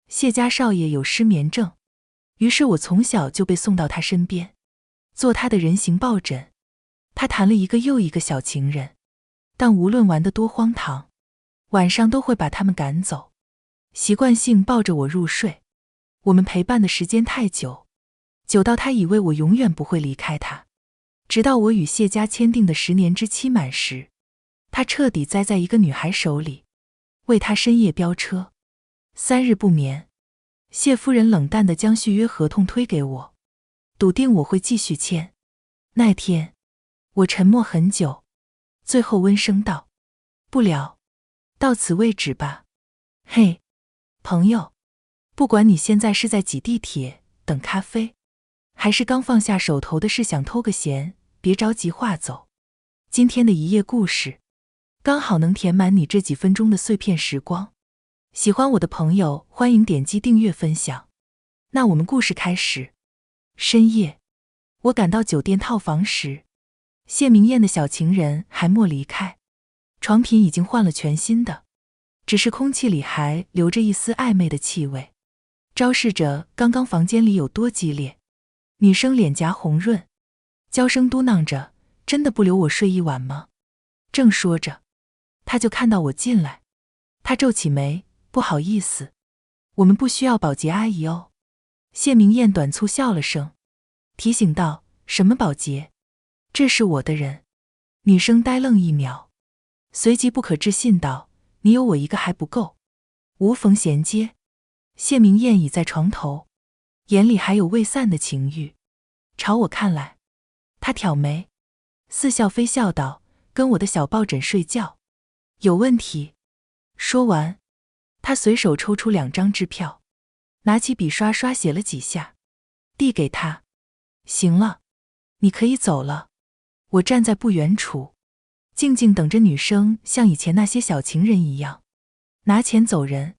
谢家少爷有失眠症，于是我从小就被送到他身边，做他的人形抱枕。他谈了一个又一个小情人，但无论玩得多荒唐，晚上都会把他们赶走，习惯性抱着我入睡。我们陪伴的时间太久，久到他以为我永远不会离开他。直到我与谢家签订的10年之期满时，他彻底栽在一个女孩手里，为她深夜飙车，3日不眠。谢夫人冷淡地将续约合同推给我，笃定我会继续签。那天我沉默很久，最后温声道：不了，到此为止吧。嘿，朋友，不管你现在是在挤地铁等咖啡，还是刚放下手头的事想偷个闲，别着急划走。今天的一夜故事刚好能填满你这几分钟的碎片时光。喜欢我的朋友欢迎点击订阅分享。那我们故事开始。深夜，我赶到酒店套房时，谢明艳的小情人还没离开，床品已经换了全新的，只是空气里还留着一丝暧昧的气味，昭示着刚刚房间里有多激烈。女生脸颊红润，娇声嘟囔着：真的不留我睡一晚吗？正说着，她就看到我进来，她皱起眉：不好意思，我们不需要保洁阿姨哦。谢明艳短促笑了声，提醒道：什么保洁？这是我的人。女生呆愣1秒，随即不可置信道：你有我一个还不够？无缝衔接。谢明艳倚在床头，眼里还有未散的情欲，朝我看来。她挑眉，似笑非笑道：跟我的小抱枕睡觉有问题。说完，她随手抽出2张支票，拿起笔刷刷写了几下，递给他：行了，你可以走了。我站在不远处，静静等着女生像以前那些小情人一样拿钱走人，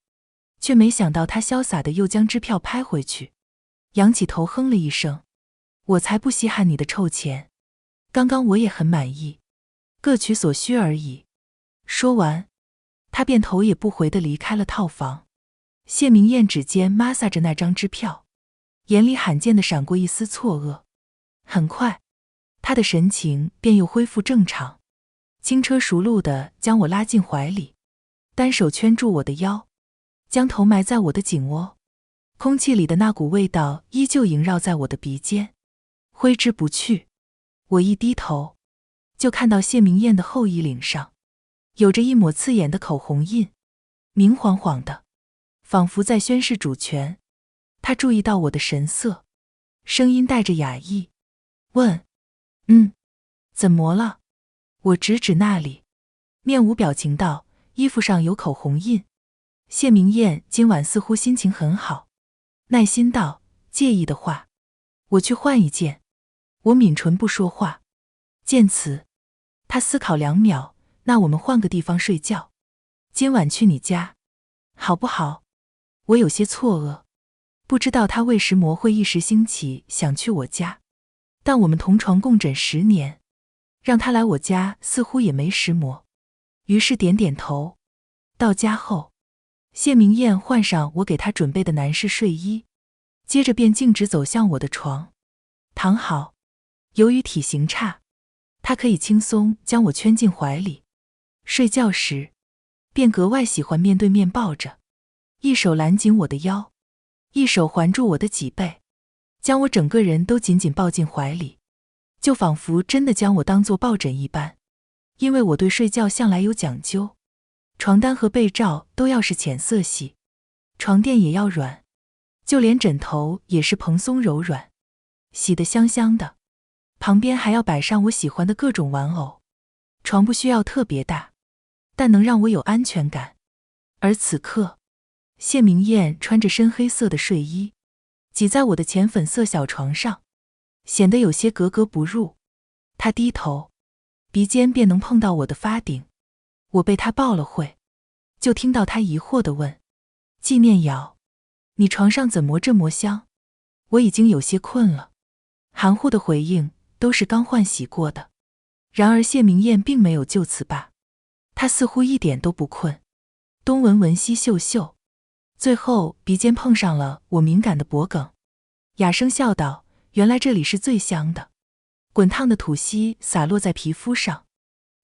却没想到她潇洒的又将支票拍回去，仰起头哼了一声：我才不稀罕你的臭钱，刚刚我也很满意，各取所需而已。说完，她便头也不回地离开了套房。谢明艳指尖摩挲着那张支票，眼里罕见地闪过一丝错愕。很快，她的神情便又恢复正常，轻车熟路地将我拉进怀里，单手圈住我的腰，将头埋在我的颈窝。空气里的那股味道依旧萦绕在我的鼻尖，挥之不去。我一低头，就看到谢明艳的后衣领上有着一抹刺眼的口红印，明晃晃的，仿佛在宣示主权。她注意到我的神色，声音带着哑意，问：怎么了？我指指那里，面无表情道：衣服上有口红印。谢明艳今晚似乎心情很好，耐心道：介意的话，我去换一件。我抿唇不说话。见此，她思考2秒：那我们换个地方睡觉，今晚去你家好不好？我有些错愕，不知道她为什么会一时兴起想去我家，但我们同床共枕10年，让她来我家似乎也没什么，于是点点头。到家后，谢明艳换上我给她准备的男士睡衣，接着便径直走向我的床，躺好。由于体型差，她可以轻松将我圈进怀里，睡觉时便格外喜欢面对面抱着，一手揽紧我的腰，一手环住我的脊背，将我整个人都紧紧抱进怀里，就仿佛真的将我当作抱枕一般。因为我对睡觉向来有讲究，床单和被罩都要是浅色系，床垫也要软，就连枕头也是蓬松柔软，洗得香香的。旁边还要摆上我喜欢的各种玩偶。床不需要特别大，但能让我有安全感。而此刻，谢明艳穿着深黑色的睡衣，挤在我的浅粉色小床上，显得有些格格不入。她低头，鼻尖便能碰到我的发顶。我被她抱了会，就听到她疑惑地问：纪念瑶，你床上怎么这么香？我已经有些困了。含糊的回应都是刚换洗过的。然而谢明艳并没有就此罢，她似乎一点都不困，东闻闻西嗅嗅，最后鼻尖碰上了我敏感的脖颈，哑声笑道：“原来这里是最香的。”滚烫的吐息洒落在皮肤上，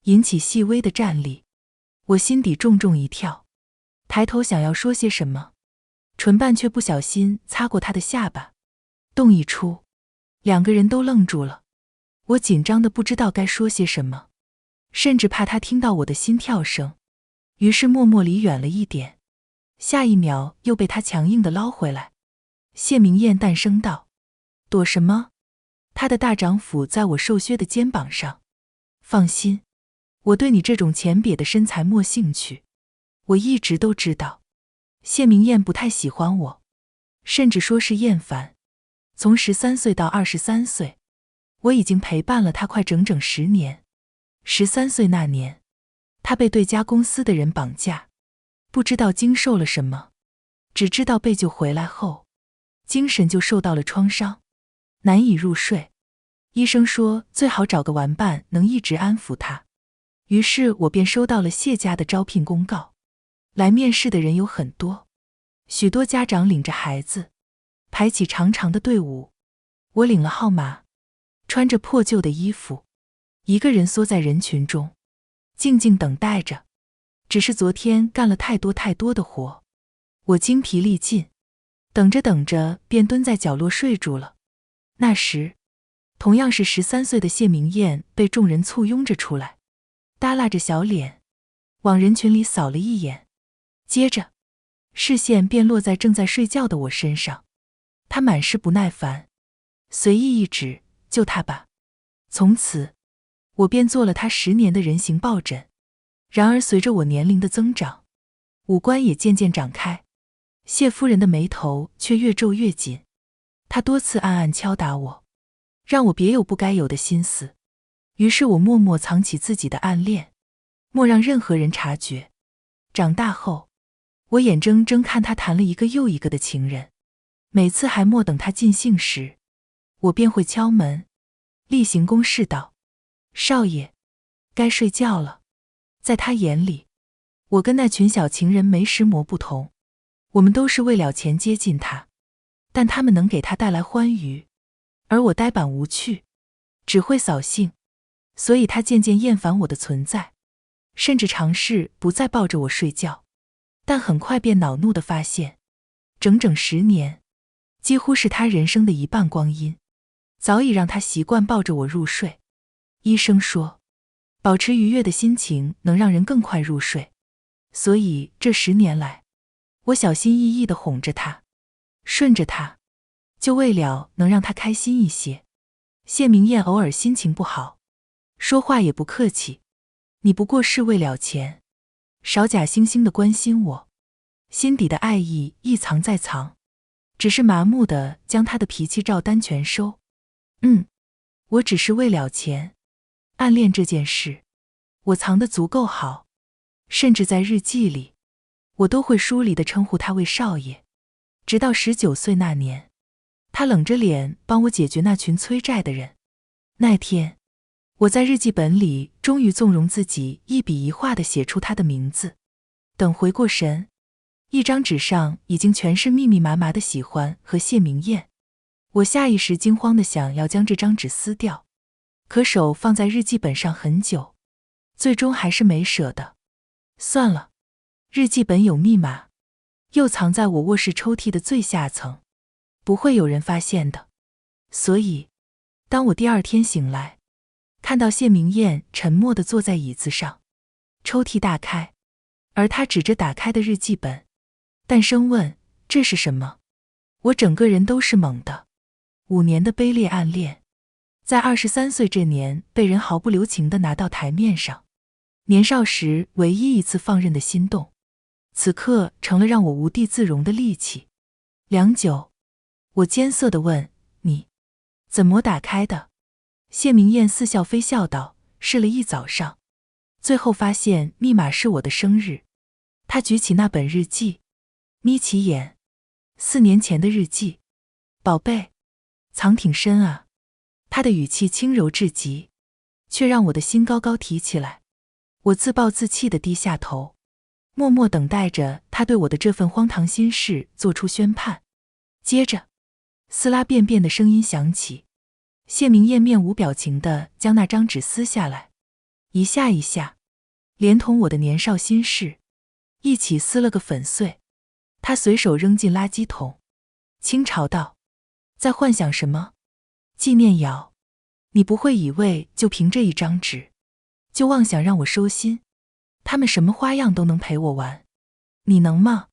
引起细微的战栗。我心底重重一跳，抬头想要说些什么，唇瓣却不小心擦过他的下巴，动一出，两个人都愣住了。我紧张的不知道该说些什么，甚至怕他听到我的心跳声，于是默默离远了一点。下一秒又被他强硬地捞回来。谢明燕淡声道：“躲什么？”他的大掌抚在我瘦削的肩膀上。放心，我对你这种浅瘪的身材没兴趣。我一直都知道，谢明燕不太喜欢我，甚至说是厌烦。从13岁到23岁，我已经陪伴了他快整整10年。13岁那年，他被对家公司的人绑架，不知道经受了什么，只知道被救回来后，精神就受到了创伤，难以入睡。医生说最好找个玩伴能一直安抚他。于是我便收到了谢家的招聘公告，来面试的人有很多，许多家长领着孩子排起长长的队伍。我领了号码，穿着破旧的衣服，一个人缩在人群中，静静等待着。只是昨天干了太多的活，我精疲力尽，等着等着便蹲在角落睡住了。那时同样是13岁的谢明燕被众人簇拥着出来，耷拉着小脸往人群里扫了一眼，接着视线便落在正在睡觉的我身上。她满是不耐烦，随意一指：“就他吧。”从此我便做了他10年的人形抱枕。然而随着我年龄的增长，五官也渐渐长开，谢夫人的眉头却越皱越紧。她多次暗暗敲打我，让我别有不该有的心思。于是我默默藏起自己的暗恋，莫让任何人察觉。长大后，我眼睁睁看他谈了一个又一个的情人，每次还莫等他尽兴时，我便会敲门，例行公事道：“少爷，该睡觉了。”在他眼里，我跟那群小情人没什么不同，我们都是为了钱接近他，但他们能给他带来欢愉，而我呆板无趣，只会扫兴，所以他渐渐厌烦我的存在，甚至尝试不再抱着我睡觉。但很快便恼怒地发现，整整10年，几乎是他人生的一半光阴，早已让他习惯抱着我入睡。医生说，保持愉悦的心情能让人更快入睡，所以这10年来，我小心翼翼地哄着他，顺着他，就为了能让他开心一些。谢明燕偶尔心情不好，说话也不客气：“你不过是为了钱。”少假惺惺地关心我，心底的爱意一藏再藏，只是麻木地将他的脾气照单全收。我只是为了钱。暗恋这件事，我藏得足够好，甚至在日记里，我都会疏离地称呼他为少爷。直到19岁那年，他冷着脸帮我解决那群催债的人。那天，我在日记本里终于纵容自己一笔一画地写出他的名字。等回过神，一张纸上已经全是密密麻麻的喜欢和谢明燕。我下意识惊慌地想要将这张纸撕掉，可手放在日记本上很久，最终还是没舍得。算了，日记本有密码，又藏在我卧室抽屉的最下层，不会有人发现的。所以，当我第2天醒来，看到谢明燕沉默地坐在椅子上，抽屉大开，而他指着打开的日记本，淡声问：“这是什么？”我整个人都是懵的。5年的卑劣暗恋，在23岁这年被人毫不留情地拿到台面上。年少时唯一一次放任的心动，此刻成了让我无地自容的利器。良久，我艰涩地问：“你怎么打开的？”谢明燕似笑非笑道：“试了一早上，最后发现密码是我的生日。”他举起那本日记，眯起眼：“4年前的日记，宝贝，藏挺深啊。”他的语气轻柔至极，却让我的心高高提起来。我自暴自弃地低下头。默默等待着他对我的这份荒唐心事做出宣判。接着，撕拉便便的声音响起，谢明燕面无表情地将那张纸撕下来，一下一下，连同我的年少心事一起撕了个粉碎。他随手扔进垃圾桶，轻嘲道：“在幻想什么？纪念瑶，你不会以为就凭这一张纸，就妄想让我收心？他们什么花样都能陪我玩，你能吗？”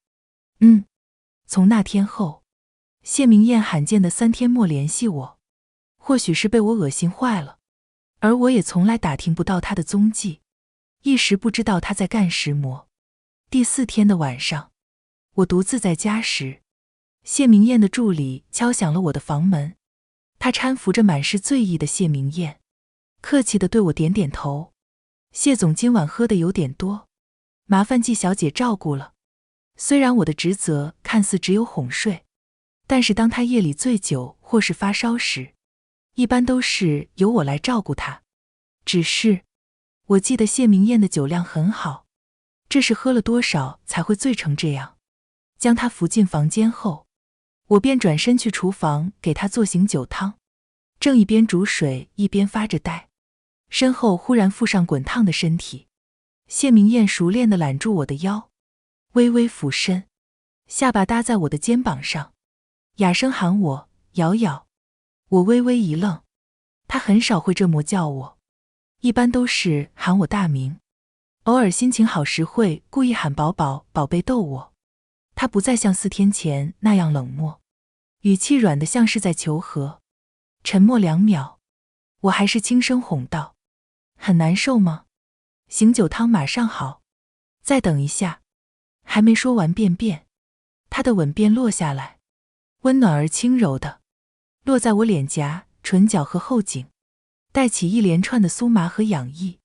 从那天后，谢明燕罕见的3天没联系我，或许是被我恶心坏了，而我也从来打听不到她的踪迹，一时不知道她在干什么。第4天的晚上，我独自在家时，谢明燕的助理敲响了我的房门。他搀扶着满是醉意的谢明燕，客气地对我点点头：“谢总今晚喝的有点多，麻烦季小姐照顾了。”虽然我的职责看似只有哄睡，但是当他夜里醉酒或是发烧时，一般都是由我来照顾他。只是我记得谢明燕的酒量很好，这是喝了多少才会醉成这样。将他扶进房间后，我便转身去厨房给他做醒酒汤，正一边煮水一边发着呆，身后忽然附上滚烫的身体。谢明燕熟练地揽住我的腰，微微俯身，下巴搭在我的肩膀上，哑声喊我：“瑶瑶。”我微微一愣，她很少会这么叫我，一般都是喊我大名，偶尔心情好时会故意喊宝宝、宝贝逗我。她不再像4天前那样冷漠，语气软得像是在求和。沉默2秒，我还是轻声哄道：“很难受吗？醒酒汤马上好，再等一下。”还没说完便便，他的吻便落下来，温暖而轻柔的，落在我脸颊、唇角和后颈，带起一连串的酥麻和痒意。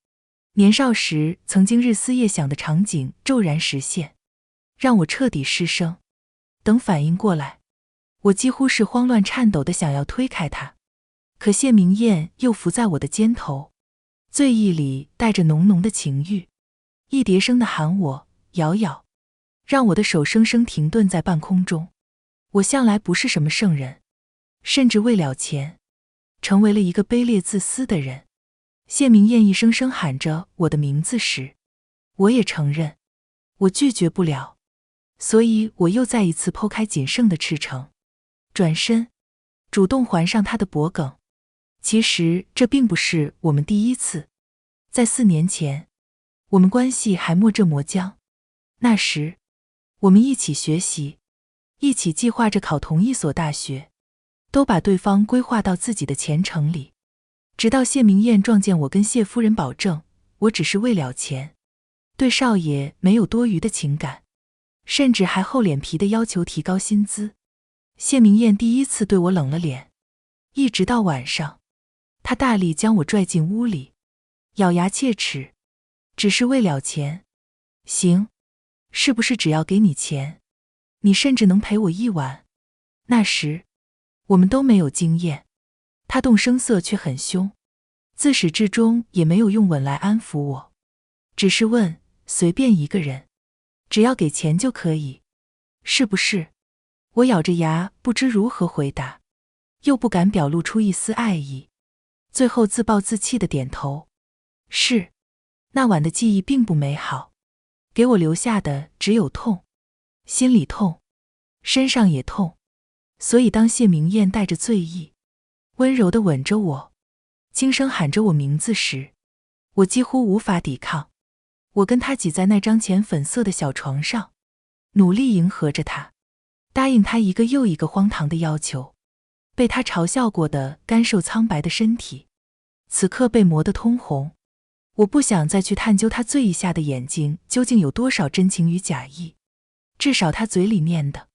年少时曾经日思夜想的场景骤然实现，让我彻底失声。等反应过来，我几乎是慌乱颤抖的想要推开他，可谢明燕又伏在我的肩头，醉意里带着浓浓的情欲，一叠声的喊我：“瑶瑶。”让我的手生生停顿在半空中。我向来不是什么圣人，甚至为了钱，成为了一个卑劣自私的人。谢明燕一声声喊着我的名字时，我也承认，我拒绝不了，所以我又再一次剖开仅剩的赤诚，转身，主动环上他的脖颈。其实这并不是我们第一次，在4年前，我们关系还没这么僵，那时，我们一起学习，一起计划着考同一所大学，都把对方规划到自己的前程里。直到谢明燕撞见我跟谢夫人保证，我只是为了钱，对少爷没有多余的情感，甚至还厚脸皮地要求提高薪资。谢明燕第一次对我冷了脸，一直到晚上，她大力将我拽进屋里，咬牙切齿：“只是为了钱？行。是不是只要给你钱，你甚至能陪我一晚？”那时，我们都没有经验，他动声色却很凶，自始至终也没有用吻来安抚我，只是问：“随便一个人，只要给钱就可以，是不是？”我咬着牙不知如何回答，又不敢表露出一丝爱意，最后自暴自弃的点头：“是。”那晚的记忆并不美好，给我留下的只有痛，心里痛，身上也痛。所以当谢明燕带着醉意，温柔地吻着我，轻声喊着我名字时，我几乎无法抵抗。我跟他挤在那张浅粉色的小床上，努力迎合着他，答应他一个又一个荒唐的要求。被他嘲笑过的干瘦苍白的身体，此刻被磨得通红。我不想再去探究他醉意下的眼睛究竟有多少真情与假意，至少他嘴里念的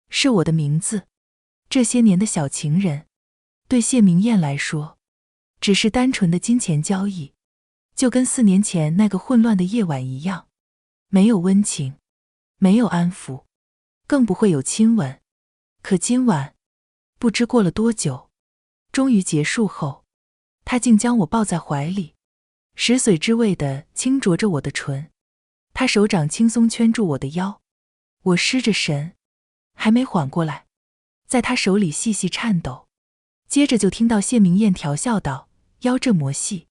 是我的名字。这些年的小情人，对谢明燕来说，只是单纯的金钱交易，就跟4年前那个混乱的夜晚一样，没有温情，没有安抚，更不会有亲吻。可今晚，不知过了多久，终于结束后，他竟将我抱在怀里，食髓知味地轻啄着我的唇。他手掌轻松圈住我的腰，我失着神，还没缓过来，在他手里细细颤抖。接着就听到谢明燕调笑道：“腰这磨细，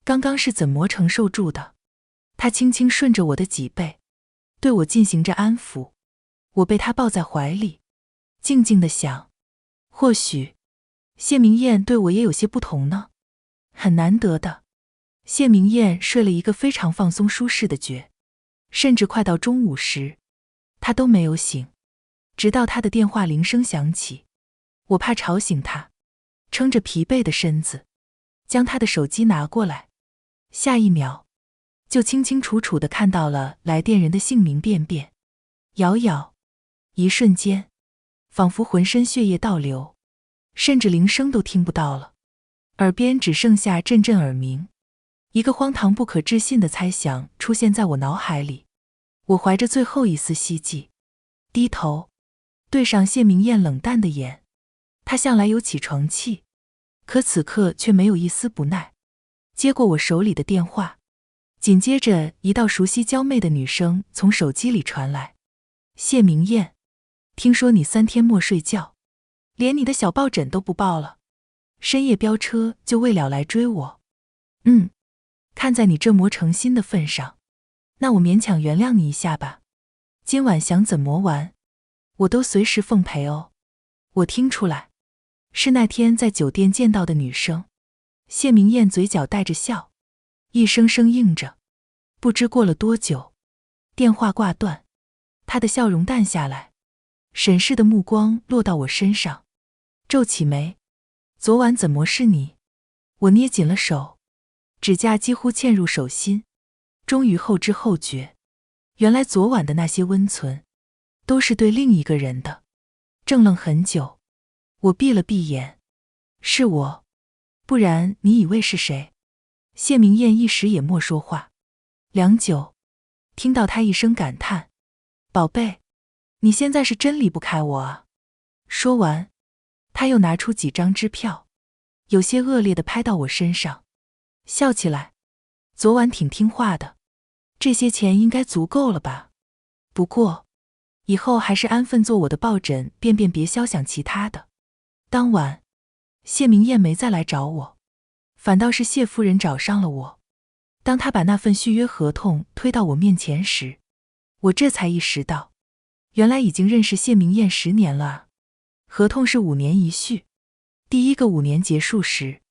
刚刚是怎么承受住的？”他轻轻顺着我的脊背，对我进行着安抚。我被他抱在怀里，静静地想，或许谢明燕对我也有些不同呢。很难得的，谢明燕睡了一个非常放松舒适的觉，甚至快到中午时，她都没有醒，直到她的电话铃声响起。我怕吵醒她，撑着疲惫的身子，将她的手机拿过来，下一秒就清清楚楚地看到了来电人的姓名便便，瑶瑶。一瞬间，仿佛浑身血液倒流，甚至铃声都听不到了，耳边只剩下阵阵耳鸣。一个荒唐不可置信的猜想出现在我脑海里。我怀着最后一丝希冀，低头对上谢明燕冷淡的眼。她向来有起床气，可此刻却没有一丝不耐，接过我手里的电话。紧接着一道熟悉娇媚的女声从手机里传来：“谢明燕，听说你3天没睡觉，连你的小抱枕都不抱了，深夜飙车就为了来追我。看在你这磨成心的份上，那我勉强原谅你一下吧。今晚想怎么玩，我都随时奉陪哦。”我听出来，是那天在酒店见到的女生。谢明燕嘴角带着笑，一声声应着。不知过了多久，电话挂断，她的笑容淡下来，审视的目光落到我身上，皱起眉：“昨晚怎么是你？”我捏紧了手，指甲几乎嵌入手心，终于后知后觉，原来昨晚的那些温存都是对另一个人的。怔愣很久，我闭了闭眼：“是我，不然你以为是谁？”谢明燕一时也莫说话。良久，听到她一声感叹：“宝贝，你现在是真离不开我啊。”说完，她又拿出几张支票，有些恶劣地拍到我身上，笑起来：“昨晚挺听话的，这些钱应该足够了吧？不过以后还是安分做我的抱枕，便别消想其他的。”当晚，谢明燕没再来找我，反倒是谢夫人找上了我。当她把那份续约合同推到我面前时，我这才意识到，原来已经认识谢明燕10年了啊。合同是5年一续，第一个5年结束时，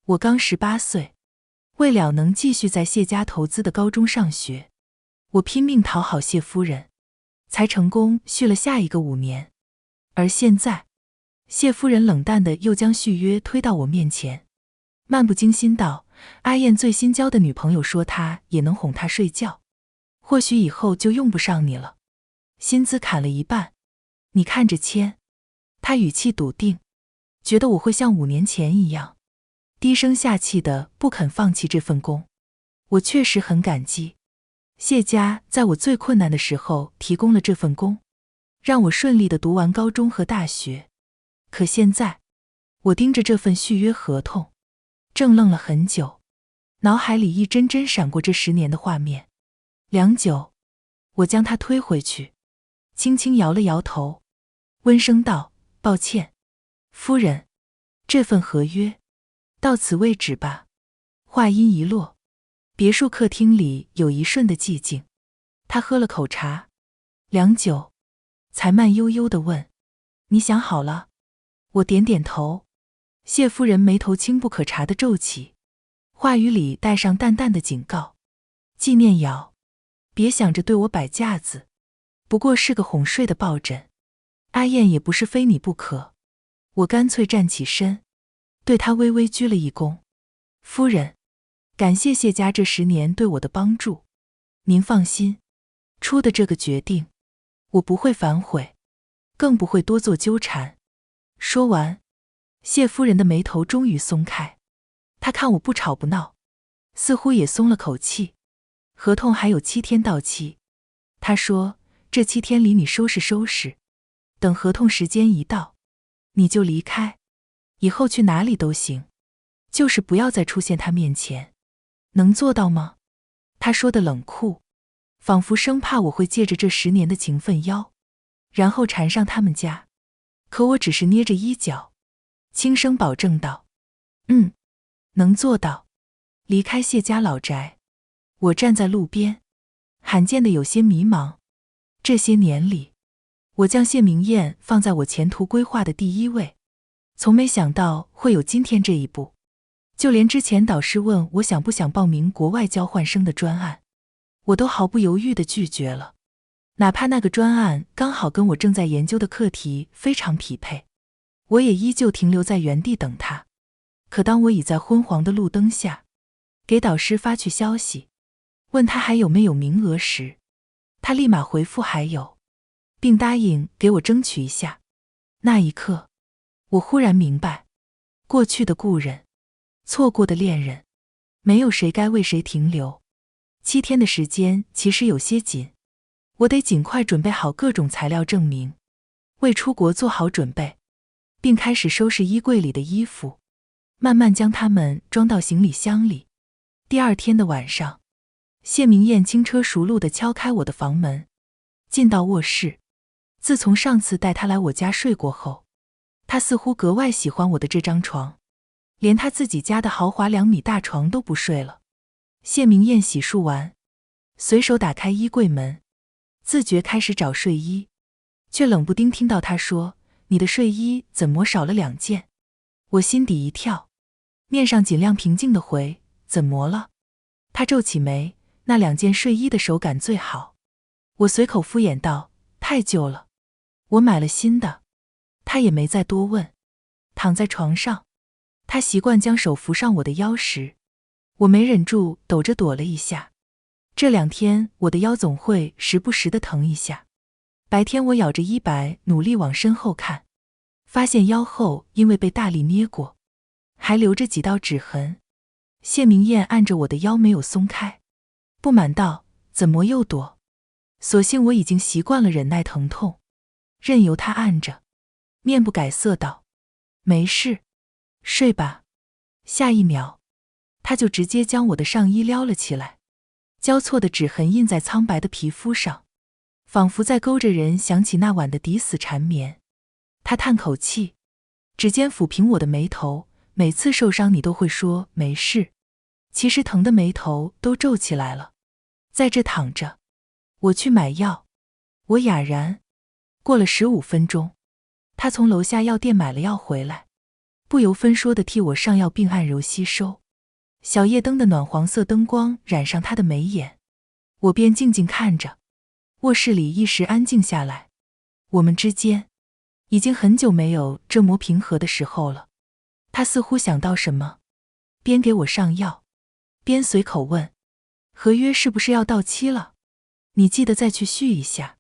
我刚18岁，为了能继续在谢家投资的高中上学，我拼命讨好谢夫人，才成功续了下一个5年。而现在，谢夫人冷淡地又将续约推到我面前，漫不经心道：“阿燕最新交的女朋友说她也能哄她睡觉，或许以后就用不上你了，薪资砍了一半，你看着签。”她语气笃定，觉得我会像5年前一样，低声下气的不肯放弃这份工。我确实很感激谢家在我最困难的时候提供了这份工，让我顺利的读完高中和大学。可现在，我盯着这份续约合同，怔愣了很久，脑海里一帧帧闪过这10年的画面。良久，我将它推回去，轻轻摇了摇头，温声道：“抱歉，夫人，这份合约到此为止吧。”话音一落，别墅客厅里有一瞬的寂静。他喝了口茶，良久，才慢悠悠地问：“你想好了？”我点点头。谢夫人眉头轻不可察地皱起，话语里带上淡淡的警告：“纪念瑶，别想着对我摆架子，不过是个哄睡的抱枕，阿燕也不是非你不可。”我干脆站起身，对她微微鞠了一躬：“夫人，感谢谢家这10年对我的帮助。您放心，出的这个决定，我不会反悔，更不会多做纠缠。”说完，谢夫人的眉头终于松开，她看我不吵不闹，似乎也松了口气。合同还有7天到期，她说这7天里你收拾收拾，等合同时间一到，你就离开，以后去哪里都行，就是不要再出现她面前。能做到吗？她说的冷酷，仿佛生怕我会借着这10年的情分邀，然后缠上他们家。可我只是捏着衣角，轻声保证道：能做到。离开谢家老宅，我站在路边，罕见的有些迷茫。这些年里，我将谢明燕放在我前途规划的第1位，从没想到会有今天这一步。就连之前导师问我想不想报名国外交换生的专案，我都毫不犹豫地拒绝了，哪怕那个专案刚好跟我正在研究的课题非常匹配，我也依旧停留在原地等他。可当我已在昏黄的路灯下给导师发去消息，问他还有没有名额时，他立马回复还有，并答应给我争取一下。那一刻，我忽然明白，过去的故人，错过的恋人，没有谁该为谁停留。7天的时间其实有些紧，我得尽快准备好各种材料证明，为出国做好准备，并开始收拾衣柜里的衣服，慢慢将它们装到行李箱里。第2天的晚上，谢明燕轻车熟路地敲开我的房门，进到卧室。自从上次带她来我家睡过后，她似乎格外喜欢我的这张床，连她自己家的豪华2米大床都不睡了。谢明燕洗漱完，随手打开衣柜门，自觉开始找睡衣，却冷不丁听到她说：“你的睡衣怎么少了2件？”我心底一跳，面上尽量平静地回：“怎么了？”她皱起眉：“那2件睡衣的手感最好。”我随口敷衍道：“太旧了，我买了新的。”她也没再多问。躺在床上，她习惯将手扶上我的腰时，我没忍住抖着躲了一下。这2天我的腰总会时不时地疼一下。白天我咬着衣摆努力往身后看，发现腰后因为被大力捏过，还留着几道指痕。谢明燕按着我的腰没有松开，不满道：“怎么又躲？”所幸我已经习惯了忍耐疼痛，任由她按着，面不改色道：“没事，睡吧。”下一秒，她就直接将我的上衣撩了起来，交错的指痕印在苍白的皮肤上，仿佛在勾着人想起那晚的抵死缠绵。她叹口气，指尖抚平我的眉头：“每次受伤你都会说没事，其实疼的眉头都皱起来了。”在这躺着，我去买药。我哑然。过了15分钟，他从楼下药店买了药回来，不由分说地替我上药并按揉吸收。小夜灯的暖黄色灯光染上他的眉眼，我便静静看着。卧室里一时安静下来，我们之间已经很久没有这么平和的时候了。他似乎想到什么，边给我上药，边随口问：“合约是不是要到期了？你记得再去续一下。”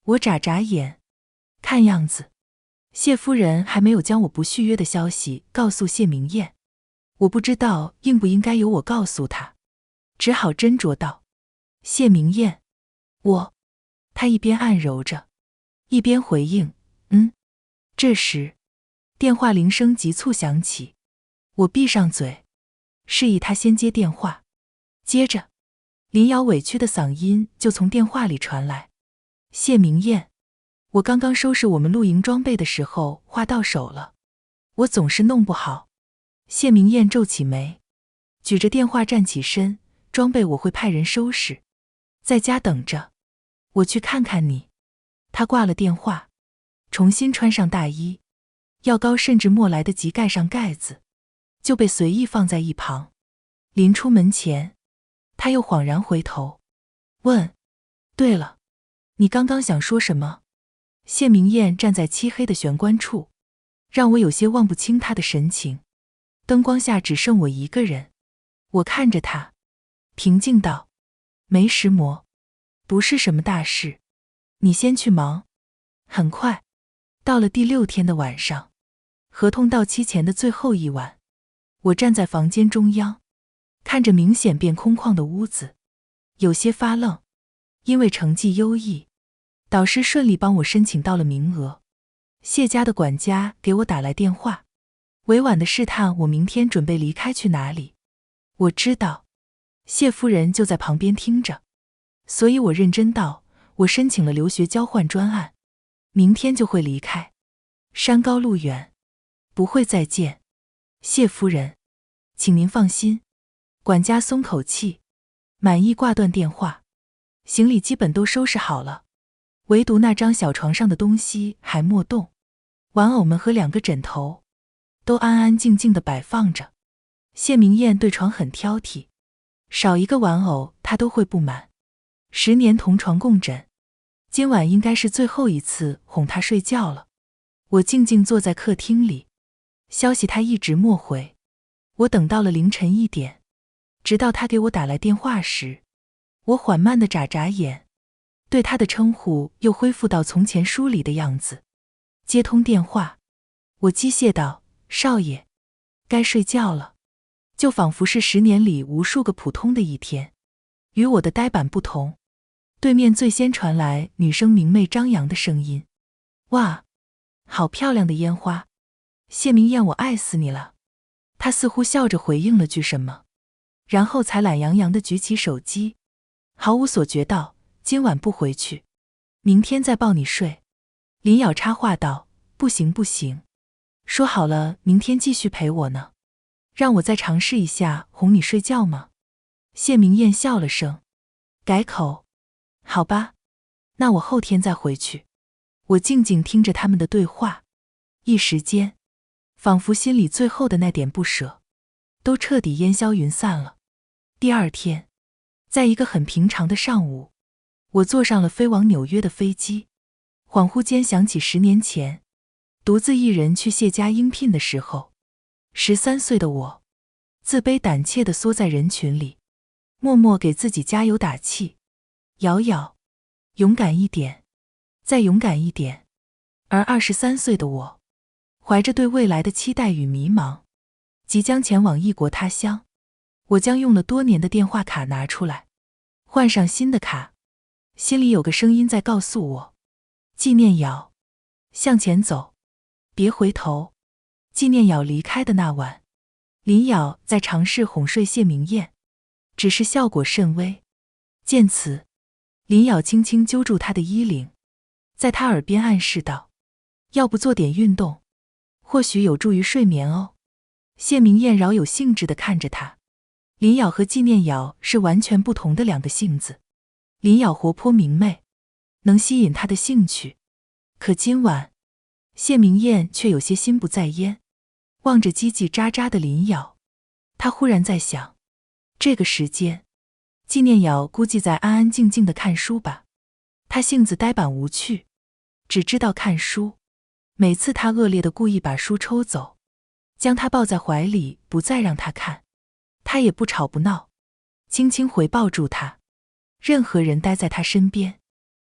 我眨眨眼，看样子谢夫人还没有将我不续约的消息告诉谢明燕。我不知道应不应该由我告诉她，只好斟酌道：“谢明燕，我……”她一边按揉着，一边回应：“这时，电话铃声急促响起，我闭上嘴，示意她先接电话。接着，林瑶委屈的嗓音就从电话里传来：“谢明燕，我刚刚收拾我们露营装备的时候话到手了，我总是弄不好。”谢明燕皱起眉，举着电话站起身：“装备我会派人收拾，在家等着，我去看看你。”她挂了电话，重新穿上大衣，药膏甚至没来得及盖上盖子，就被随意放在一旁。临出门前，她又恍然回头，问：“对了，你刚刚想说什么？”谢明燕站在漆黑的玄关处，让我有些望不清她的神情。灯光下只剩我一个人，我看着她，平静道：“没石磨，不是什么大事，你先去忙。”很快，到了第6天的晚上，合同到期前的最后一晚，我站在房间中央，看着明显变空旷的屋子，有些发愣。因为成绩优异，导师顺利帮我申请到了名额。谢家的管家给我打来电话，委婉地试探我明天准备离开去哪里。我知道，谢夫人就在旁边听着。所以我认真道，我申请了留学交换专案，明天就会离开。山高路远，不会再见。谢夫人，请您放心。管家松口气，满意挂断电话。行李基本都收拾好了，唯独那张小床上的东西还没动，玩偶们和2个枕头都安安静静地摆放着。谢明燕对床很挑剔，少一个玩偶她都会不满。10年同床共枕，今晚应该是最后一次哄她睡觉了。我静静坐在客厅里，消息她一直没回。我等到了凌晨1点，直到她给我打来电话时，我缓慢地眨眨眼，对她的称呼又恢复到从前疏离的样子。接通电话，我机械道：“少爷，该睡觉了。”就仿佛是10年里无数个普通的一天。与我的呆板不同，对面最先传来女生明媚张扬的声音：“哇，好漂亮的烟花！谢明燕，我爱死你了。”她似乎笑着回应了句什么，然后才懒洋洋地举起手机，毫无所觉道：“今晚不回去，明天再抱你睡。”林瑶插话道：“不行不行，说好了明天继续陪我呢，让我再尝试一下哄你睡觉吗？”谢明燕笑了声，改口：“好吧，那我后天再回去。”我静静听着他们的对话，一时间，仿佛心里最后的那点不舍，都彻底烟消云散了。第2天，在一个很平常的上午，我坐上了飞往纽约的飞机，恍惚间想起10年前，独自一人去谢家应聘的时候，13岁的我，自卑胆怯地缩在人群里，默默给自己加油打气：“瑶瑶，勇敢一点，再勇敢一点。”而23岁的我，怀着对未来的期待与迷茫，即将前往异国他乡。我将用了多年的电话卡拿出来，换上新的卡，心里有个声音在告诉我：纪念瑶，向前走，别回头。纪念瑶离开的那晚，林瑶在尝试哄睡谢明燕，只是效果甚微。见此，林瑶轻轻揪住他的衣领，在他耳边暗示道：“要不做点运动，或许有助于睡眠哦。”谢明燕饶有兴致地看着他。林瑶和纪念瑶是完全不同的2个性子。林瑶活泼明媚，能吸引他的兴趣，可今晚谢明燕却有些心不在焉，望着叽叽喳喳的林瑶，他忽然在想，这个时间纪念瑶估计在安安静静地看书吧。他性子呆板无趣，只知道看书。每次他恶劣地故意把书抽走，将他抱在怀里，不再让他看，他也不吵不闹，轻轻回抱住他。任何人待在他身边，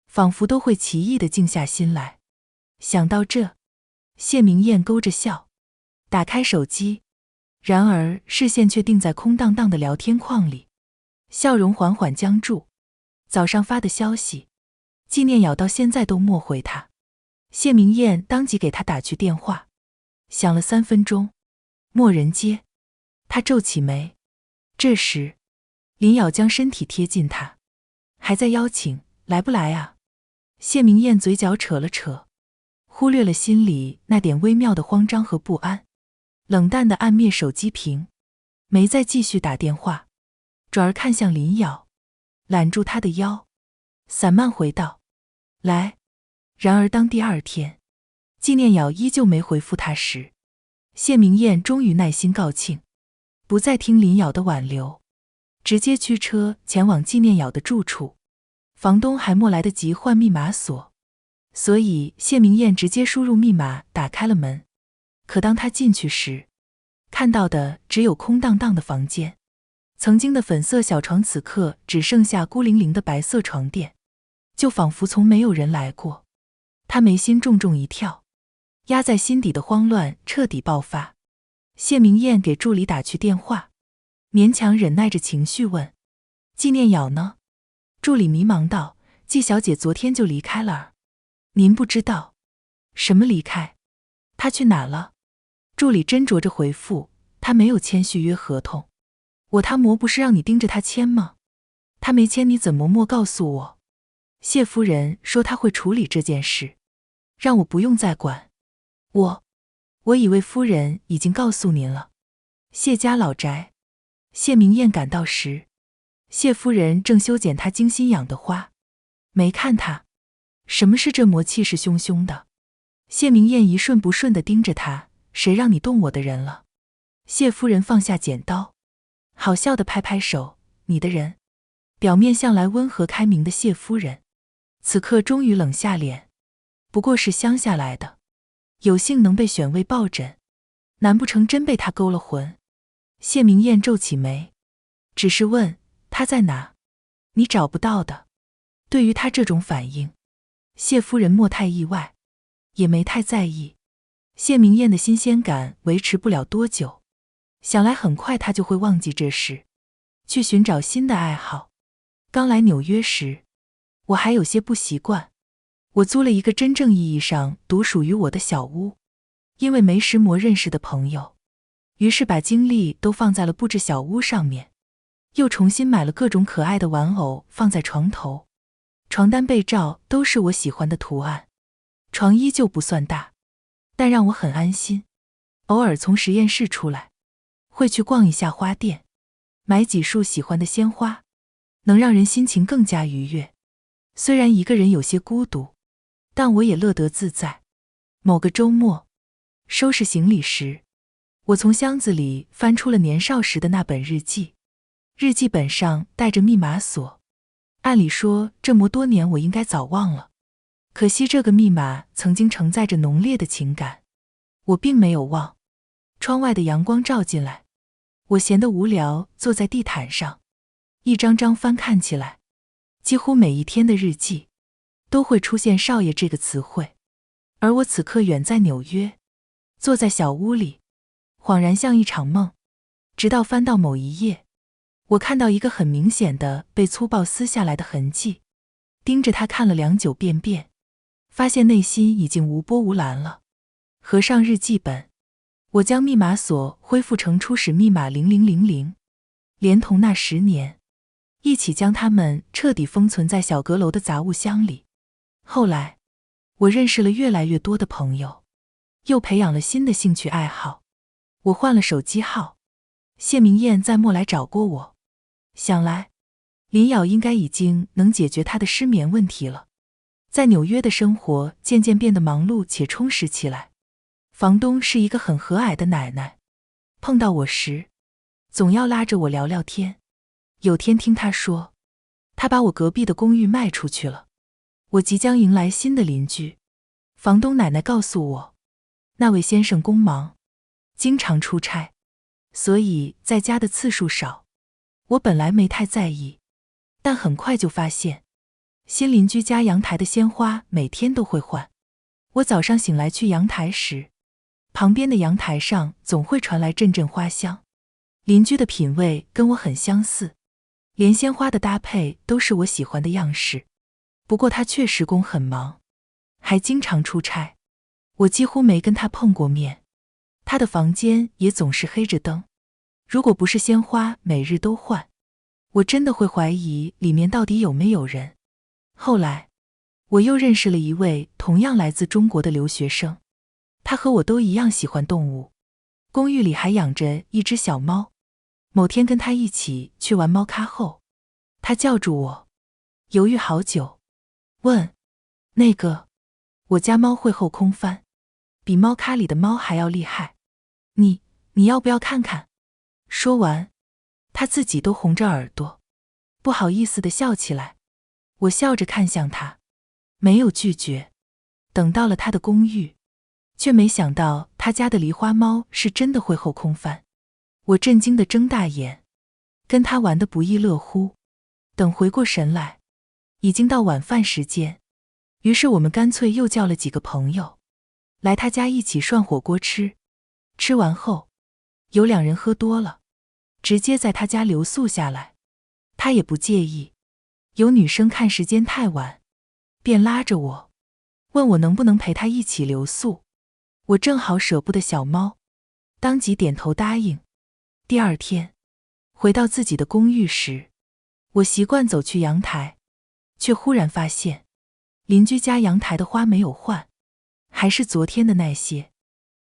仿佛都会奇异地静下心来。想到这，谢明燕勾着笑，打开手机，然而视线却定在空荡荡的聊天框里，笑容缓缓僵住。早上发的消息，纪念瑶到现在都没回他。谢明燕当即给他打去电话，响了3分钟，没人接。他皱起眉。这时，林瑶将身体贴近他，还在邀请：“来不来啊？”谢明燕嘴角扯了扯，忽略了心里那点微妙的慌张和不安，冷淡地按灭手机屏，没再继续打电话，转而看向林瑶，揽住他的腰，散漫回道：“来。”然而当第2天，纪念瑶依旧没回复他时，谢明燕终于耐心告罄，不再听林瑶的挽留，直接驱车前往纪念瑶的住处。房东还没来得及换密码锁，所以谢明燕直接输入密码打开了门。可当他进去时，看到的只有空荡荡的房间，曾经的粉色小床此刻只剩下孤零零的白色床垫，就仿佛从没有人来过。他眉心重重一跳，压在心底的慌乱彻底爆发。谢明燕给助理打去电话，勉强忍耐着情绪问：“纪念瑶呢？”助理迷茫道：“纪小姐昨天就离开了儿。”“您不知道？”“什么离开？她去哪了？”助理斟酌着回复：“她没有签续约合同。”“我他魔不是让你盯着她签吗？”他没签，你怎么没告诉我？谢夫人说她会处理这件事，让我不用再管。我以为夫人已经告诉您了。谢家老宅，谢明燕赶到时，谢夫人正修剪她精心养的花，没看她。什么是这魔气势汹汹的？谢明燕一瞬不瞬地盯着他，谁让你动我的人了？谢夫人放下剪刀，好笑地拍拍手，你的人。表面向来温和开明的谢夫人，此刻终于冷下脸。不过是乡下来的，有幸能被选为抱枕，难不成真被他勾了魂？谢明燕皱起眉，只是问他在哪？你找不到的。对于他这种反应，谢夫人莫太意外，也没太在意。谢明燕的新鲜感维持不了多久，想来很快他就会忘记这事，去寻找新的爱好。刚来纽约时，我还有些不习惯。我租了一个真正意义上独属于我的小屋，因为没时磨认识的朋友，于是把精力都放在了布置小屋上面，又重新买了各种可爱的玩偶放在床头，床单被罩都是我喜欢的图案。床依旧不算大，但让我很安心。偶尔从实验室出来，会去逛一下花店，买几束喜欢的鲜花，能让人心情更加愉悦。虽然一个人有些孤独，但我也乐得自在。某个周末，收拾行李时，我从箱子里翻出了年少时的那本日记。日记本上带着密码锁，按理说这么多年我应该早忘了，可惜这个密码曾经承载着浓烈的情感，我并没有忘。窗外的阳光照进来，我闲得无聊，坐在地毯上，一张张翻看起来。几乎每一天的日记都会出现少爷这个词汇，而我此刻远在纽约，坐在小屋里，恍然像一场梦。直到翻到某一页，我看到一个很明显的被粗暴撕下来的痕迹，盯着它看了良久便便，发现内心已经无波无澜了。合上日记本，我将密码锁恢复成初始密码0000，连同那10年，一起将它们彻底封存在小阁楼的杂物箱里。后来，我认识了越来越多的朋友，又培养了新的兴趣爱好。我换了手机号，谢明燕再没来找过我。想来，林瑶应该已经能解决她的失眠问题了。在纽约的生活渐渐变得忙碌且充实起来。房东是一个很和蔼的奶奶，碰到我时，总要拉着我聊聊天。有天听她说，她把我隔壁的公寓卖出去了。我即将迎来新的邻居。房东奶奶告诉我，那位先生工忙，经常出差，所以在家的次数少。我本来没太在意，但很快就发现，新邻居家阳台的鲜花每天都会换。我早上醒来去阳台时，旁边的阳台上总会传来阵阵花香。邻居的品味跟我很相似，连鲜花的搭配都是我喜欢的样式。不过他确实工很忙，还经常出差，我几乎没跟他碰过面。他的房间也总是黑着灯，如果不是鲜花每日都换，我真的会怀疑里面到底有没有人。后来，我又认识了一位同样来自中国的留学生，他和我都一样喜欢动物，公寓里还养着一只小猫。某天跟他一起去玩猫咖后，他叫住我，犹豫好久，问，那个，我家猫会后空翻，比猫咖里的猫还要厉害，你要不要看看？说完，他自己都红着耳朵，不好意思地笑起来。我笑着看向他，没有拒绝。等到了他的公寓，却没想到他家的狸花猫是真的会后空翻。我震惊地睁大眼，跟他玩得不亦乐乎。等回过神来，已经到晚饭时间，于是我们干脆又叫了几个朋友来他家一起涮火锅吃。吃完后，有2人喝多了，直接在他家留宿下来。他也不介意，有女生看时间太晚，便拉着我，问我能不能陪他一起留宿。我正好舍不得小猫，当即点头答应。第二天，回到自己的公寓时，我习惯走去阳台，却忽然发现，邻居家阳台的花没有换，还是昨天的那些。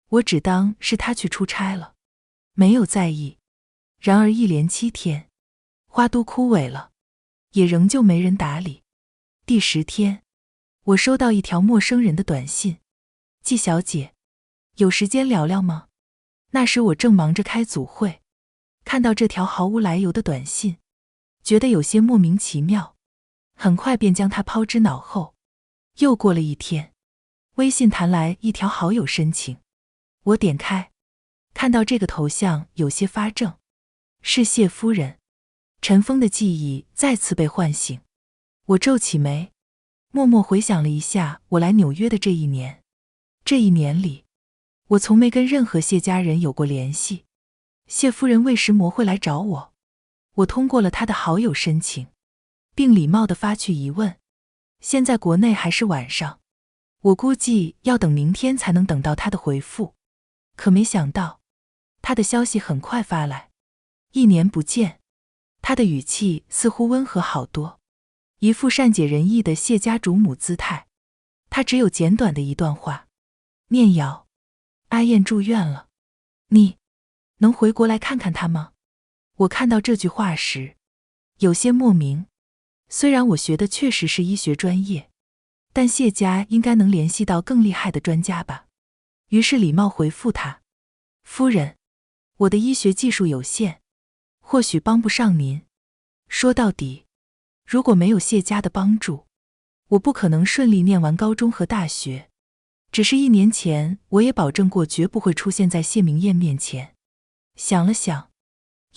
我只当是他去出差了，没有在意。然而一连7天，花都枯萎了，也仍旧没人打理。第10天，我收到一条陌生人的短信：季小姐，有时间聊聊吗？那时我正忙着开组会，看到这条毫无来由的短信，觉得有些莫名其妙，很快便将它抛之脑后。又过了1天，微信弹来一条好友申请，我点开，看到这个头像有些发怔，是谢夫人。尘封的记忆再次被唤醒，我皱起眉，默默回想了一下我来纽约的这1年。这1年里，我从没跟任何谢家人有过联系。谢夫人为什么会来找我？我通过了她的好友申请，并礼貌地发去疑问。现在国内还是晚上，我估计要等明天才能等到她的回复。可没想到，她的消息很快发来：1年不见。她的语气似乎温和好多，一副善解人意的谢家主母姿态。她只有简短的一段话：念瑶，阿燕住院了，你能回国来看看她吗？我看到这句话时，有些莫名。虽然我学的确实是医学专业，但谢家应该能联系到更厉害的专家吧。于是礼貌回复他：夫人，我的医学技术有限，或许帮不上您。说到底，如果没有谢家的帮助，我不可能顺利念完高中和大学。只是1年前，我也保证过绝不会出现在谢明燕面前。想了想，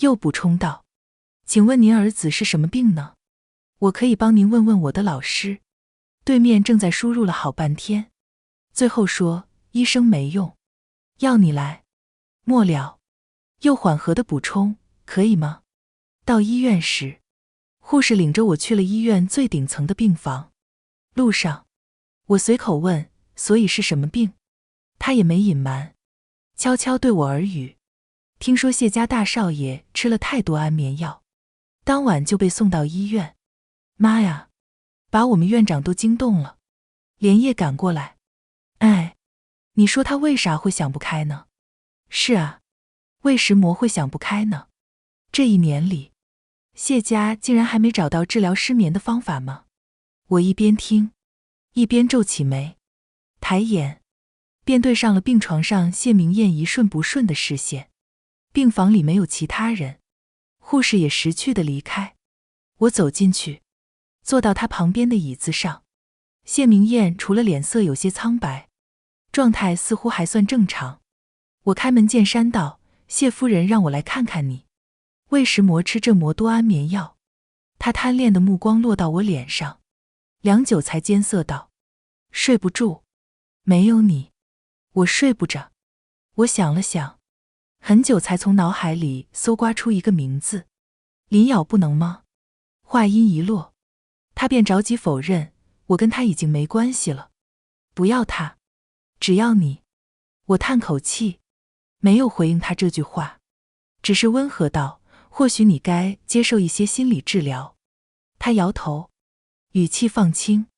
又补充道：请问您儿子是什么病呢？我可以帮您问问我的老师。对面正在输入了好半天，最后说医生没用，要你来。末了，又缓和地补充：可以吗？到医院时，护士领着我去了医院最顶层的病房。路上，我随口问：所以是什么病？他也没隐瞒，悄悄对我耳语：听说谢家大少爷吃了太多安眠药，当晚就被送到医院。妈呀，把我们院长都惊动了，连夜赶过来。哎，你说他为啥会想不开呢？是啊，为什么会想不开呢？这1年里，谢家竟然还没找到治疗失眠的方法吗？我一边听，一边皱起眉，抬眼，便对上了病床上谢明燕一瞬不瞬的视线。病房里没有其他人，护士也识趣地离开。我走进去，坐到他旁边的椅子上。谢明燕除了脸色有些苍白，状态似乎还算正常。我开门见山道：谢夫人让我来看看你，为什么吃这么多安眠药？他贪恋的目光落到我脸上，良久才艰涩道：睡不住，没有你，我睡不着。我想了想，很久才从脑海里搜刮出一个名字：林瑶不能吗？话音一落，他便着急否认：我跟他已经没关系了，不要他，只要你。我叹口气，没有回应他这句话，只是温和道：或许你该接受一些心理治疗。他摇头，语气放轻，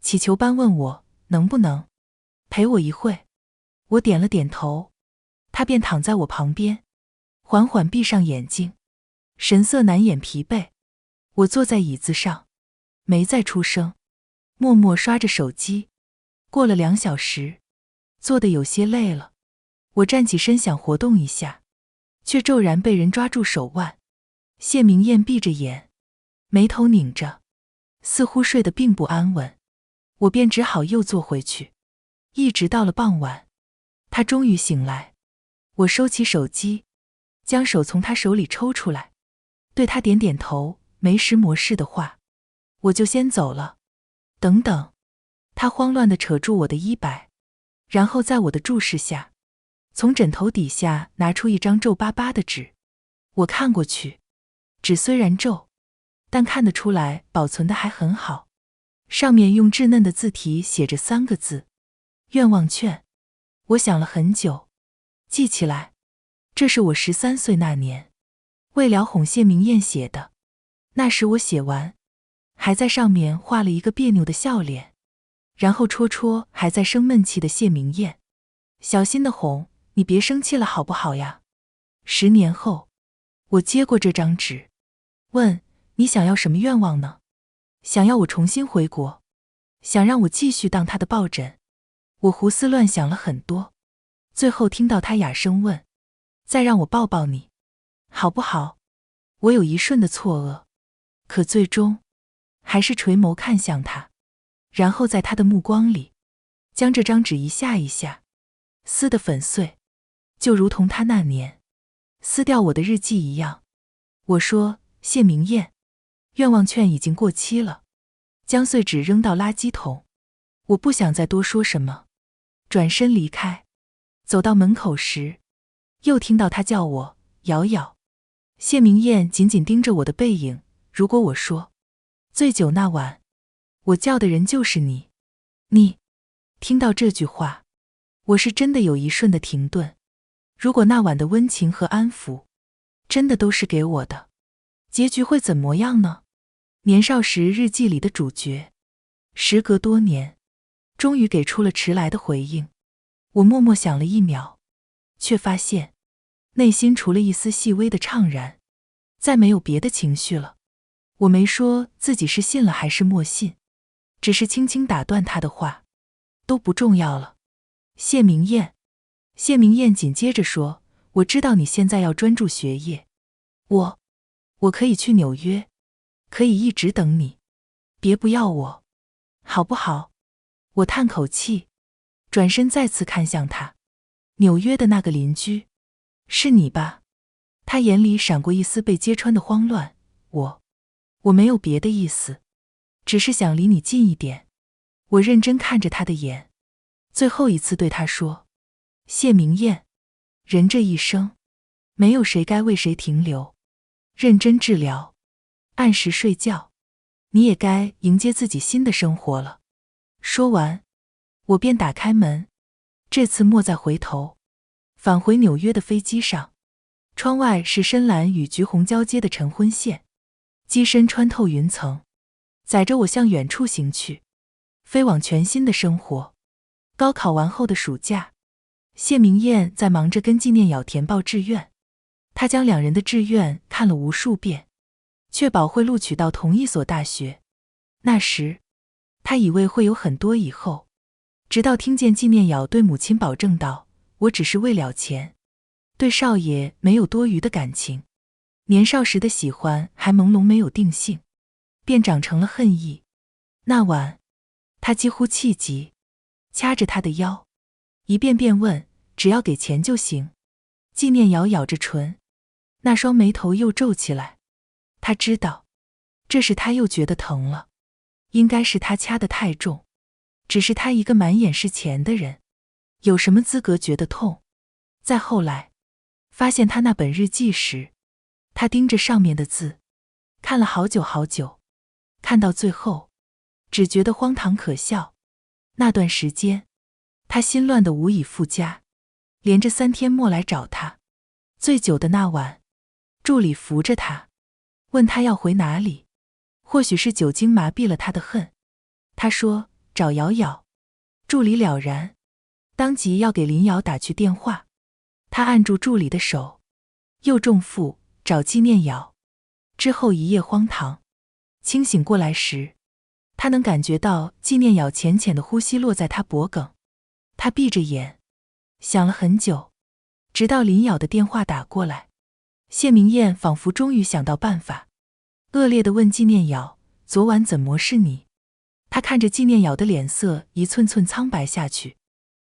乞求般问我能不能陪我一会。我点了点头，他便躺在我旁边，缓缓闭上眼睛，神色难掩疲惫。我坐在椅子上，没再出声，默默刷着手机。过了2小时，坐得有些累了，我站起身想活动一下，却骤然被人抓住手腕。谢明燕闭着眼，眉头拧着，似乎睡得并不安稳。我便只好又坐回去，一直到了傍晚，他终于醒来。我收起手机，将手从他手里抽出来，对他点点头，没时没事的话，我就先走了。等等，他慌乱地扯住我的衣摆，然后在我的注视下，从枕头底下拿出一张皱巴巴的纸。我看过去，纸虽然皱，但看得出来保存得还很好。上面用稚嫩的字体写着3个字：愿望券。我想了很久，记起来，这是我13岁那年，为了哄谢明燕写的。那时我写完，还在上面画了一个别扭的笑脸，然后戳戳还在生闷气的谢明艳，小心地哄：“你别生气了好不好呀？”10年后，我接过这张纸，问：“你想要什么愿望呢？想要我重新回国？想让我继续当他的抱枕？”我胡思乱想了很多，最后听到他哑声问：“再让我抱抱你，好不好？”我有一瞬的错愕，可最终还是垂眸看向他，然后在他的目光里，将这张纸一下一下撕得粉碎，就如同他那年撕掉我的日记一样。我说：“谢明艳，愿望券已经过期了。”将碎纸扔到垃圾桶。我不想再多说什么，转身离开。走到门口时，又听到他叫我：“瑶瑶。”谢明艳紧紧盯着我的背影。如果我说醉酒那晚我叫的人就是你，你听到这句话，我是真的有一瞬的停顿。如果那晚的温情和安抚真的都是给我的，结局会怎么样呢？年少时日记里的主角，时隔多年，终于给出了迟来的回应。我默默想了1秒，却发现内心除了一丝细微的怅然，再没有别的情绪了。我没说自己是信了还是默信，只是轻轻打断他的话：“都不重要了。”谢明艳。谢明艳紧接着说：“我知道你现在要专注学业，我可以去纽约，可以一直等你，别不要我，好不好？”我叹口气，转身再次看向他。纽约的那个邻居，是你吧？他眼里闪过一丝被揭穿的慌乱。我没有别的意思，只是想离你近一点。我认真看着他的眼，最后一次对他说：“谢明艳，人这一生，没有谁该为谁停留，认真治疗，按时睡觉，你也该迎接自己新的生活了。”说完，我便打开门，这次莫再回头。返回纽约的飞机上，窗外是深蓝与橘红交接的晨昏线，机身穿透云层，载着我向远处行去，飞往全新的生活。高考完后的暑假，谢明艳在忙着跟纪念瑶填报志愿。她将2人的志愿看了无数遍，确保会录取到同一所大学。那时，她以为会有很多以后，直到听见纪念瑶对母亲保证道：“我只是为了钱，对少爷没有多余的感情。”年少时的喜欢还朦胧没有定性，便长成了恨意。那晚，他几乎气急，掐着他的腰，一遍遍问：“只要给钱就行。”纪念瑶咬着唇，那双眉头又皱起来。他知道，这时他又觉得疼了，应该是他掐得太重。只是他一个满眼是钱的人，有什么资格觉得痛？再后来，发现他那本日记时，他盯着上面的字，看了好久好久，看到最后，只觉得荒唐可笑。那段时间，他心乱得无以复加，连着3天没来找他。醉酒的那晚，助理扶着他，问他要回哪里。或许是酒精麻痹了他的恨，他说：“找瑶瑶。”助理了然，当即要给林瑶打去电话。他按住助理的手，又重复：“找纪念瑶。”之后一夜荒唐。清醒过来时，他能感觉到纪念瑶浅浅的呼吸落在他脖颈。他闭着眼，想了很久，直到林瑶的电话打过来。谢明艳仿佛终于想到办法，恶劣地问纪念瑶：“昨晚怎么是你？”他看着纪念瑶的脸色一寸寸苍白下去，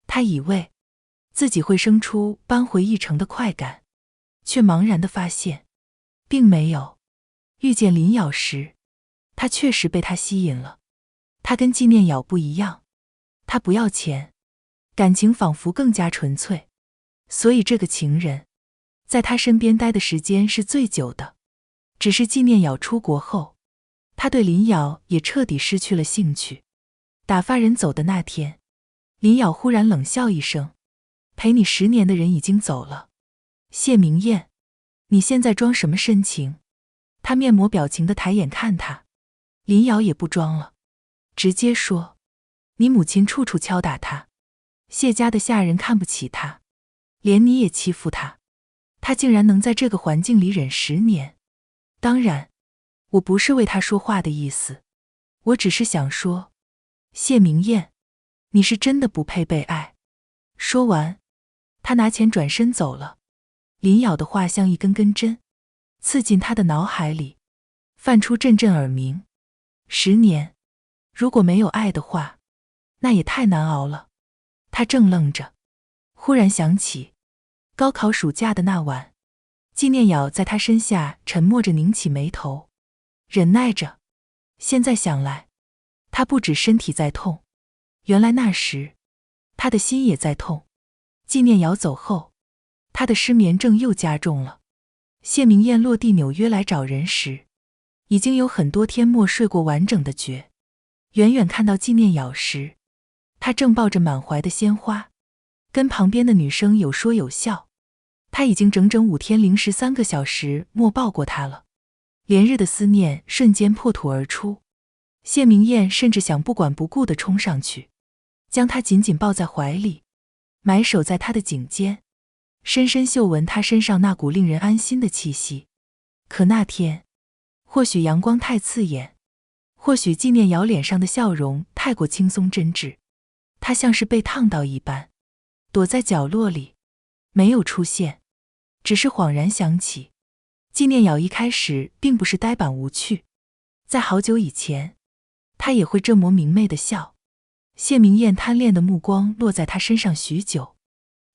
他以为自己会生出搬回一城的快感，却茫然地发现并没有。遇见林瑶时，他确实被她吸引了。他跟纪念瑶不一样，他不要钱，感情仿佛更加纯粹，所以这个情人在他身边待的时间是最久的。只是纪念瑶出国后，他对林瑶也彻底失去了兴趣。打发人走的那天，林瑶忽然冷笑一声：“陪你10年的人已经走了。”谢明艳，你现在装什么深情？他面膜表情的抬眼看他，林瑶也不装了，直接说：“你母亲处处敲打他，谢家的下人看不起他，连你也欺负他，他竟然能在这个环境里忍10年。当然，我不是为他说话的意思，我只是想说，谢明艳，你是真的不配被爱。”说完，他拿钱转身走了。林瑶的话像一根根针，刺进他的脑海里，泛出阵阵耳鸣。10年，如果没有爱的话，那也太难熬了。他正愣着，忽然想起高考暑假的那晚，纪念瑶在他身下沉默着拧起眉头，忍耐着。现在想来，他不止身体在痛，原来那时他的心也在痛。纪念瑶走后，他的失眠症又加重了。谢明艳落地纽约来找人时，已经有很多天没睡过完整的觉。远远看到纪念瑶时，他正抱着满怀的鲜花，跟旁边的女生有说有笑。他已经整整5天零13个小时没抱过她了，连日的思念瞬间破土而出。谢明艳甚至想不管不顾地冲上去，将她紧紧抱在怀里，埋首在她的颈间，深深嗅闻她身上那股令人安心的气息。可那天，或许阳光太刺眼，或许纪念瑶脸上的笑容太过轻松真挚，她像是被烫到一般，躲在角落里，没有出现。只是恍然想起，纪念瑶一开始并不是呆板无趣，在好久以前，她也会这么明媚的笑。谢明艳贪恋的目光落在她身上许久，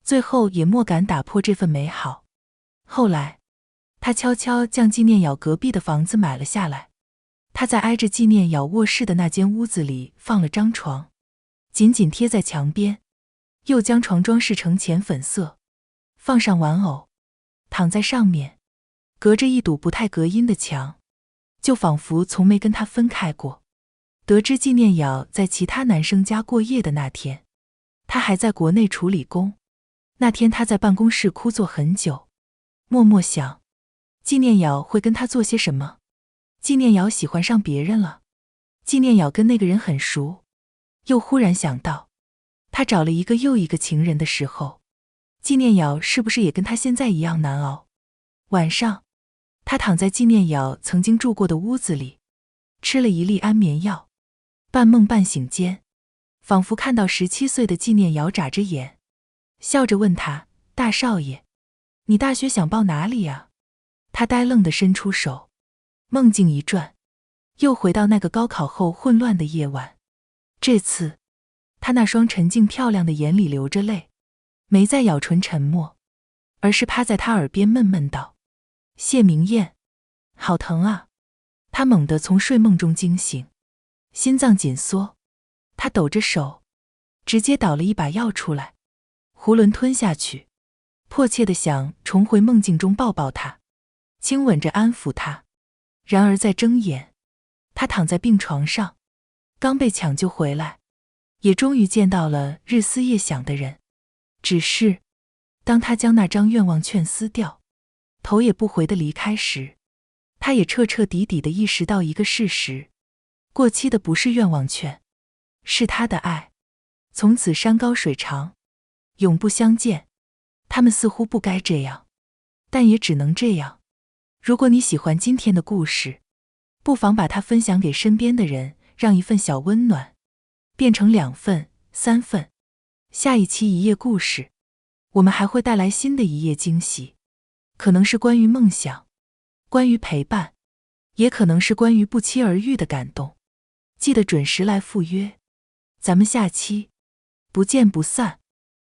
最后也莫敢打破这份美好。后来，她悄悄将纪念瑶隔壁的房子买了下来。她在挨着纪念瑶卧室的那间屋子里放了张床，紧紧贴在墙边，又将床装饰成浅粉色，放上玩偶，躺在上面，隔着一堵不太隔音的墙，就仿佛从没跟他分开过。得知纪念瑶在其他男生家过夜的那天，他还在国内处理工。那天他在办公室枯坐很久，默默想，纪念瑶会跟他做些什么？纪念瑶喜欢上别人了？纪念瑶跟那个人很熟？又忽然想到，他找了一个又一个情人的时候，纪念瑶是不是也跟他现在一样难熬？晚上，他躺在纪念瑶曾经住过的屋子里，吃了一粒安眠药，半梦半醒间，仿佛看到17岁的纪念瑶眨着眼，笑着问他：“大少爷，你大学想报哪里呀？”他呆愣地伸出手，梦境一转，又回到那个高考后混乱的夜晚。这次，他那双沉静漂亮的眼里流着泪，没再咬唇沉默，而是趴在他耳边闷闷道：“谢明艳，好疼啊！”他猛地从睡梦中惊醒，心脏紧缩，他抖着手，直接倒了一把药出来，囫囵吞下去，迫切地想重回梦境中抱抱他，亲吻着安抚他。然而在睁眼，他躺在病床上，刚被抢救回来，也终于见到了日思夜想的人。只是，当他将那张愿望券撕掉，头也不回地离开时，他也彻彻底底地意识到一个事实：过期的不是愿望券，是他的爱。从此山高水长，永不相见。他们似乎不该这样，但也只能这样。如果你喜欢今天的故事，不妨把它分享给身边的人，让一份小温暖变成2份、3份。下一期一页故事，我们还会带来新的一页惊喜，可能是关于梦想，关于陪伴，也可能是关于不期而遇的感动。记得准时来赴约，咱们下期不见不散。